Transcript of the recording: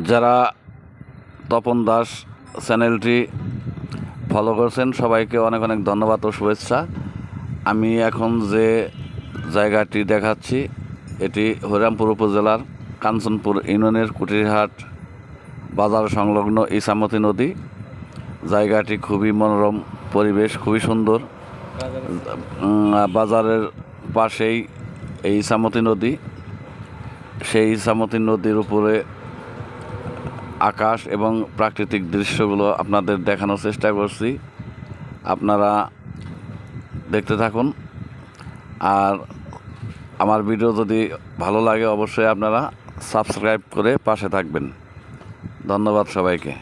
যারা তপন দাস চ্যানেলটি ফলো করছেন সবাইকে অনেক অনেক ধন্যবাদ ও শুভেচ্ছা। আমি এখন যে জায়গাটি দেখাচ্ছি এটি হরিরামপুর উপজেলার কাঞ্চনপুর ইউনিয়নের কুটিরহাট বাজার সংলগ্ন ইছামতি নদী। জায়গাটি খুবই মনোরম, পরিবেশ খুবই সুন্দর। বাজারের পাশেই এই ইছামতি নদী। সেই ইছামতি নদীর উপরে আকাশ এবং প্রাকৃতিক দৃশ্যগুলো আপনাদের দেখানোর চেষ্টা করছি, আপনারা দেখতে থাকুন। আর আমার ভিডিও যদি ভালো লাগে অবশ্যই আপনারা সাবস্ক্রাইব করে পাশে থাকবেন। ধন্যবাদ সবাইকে।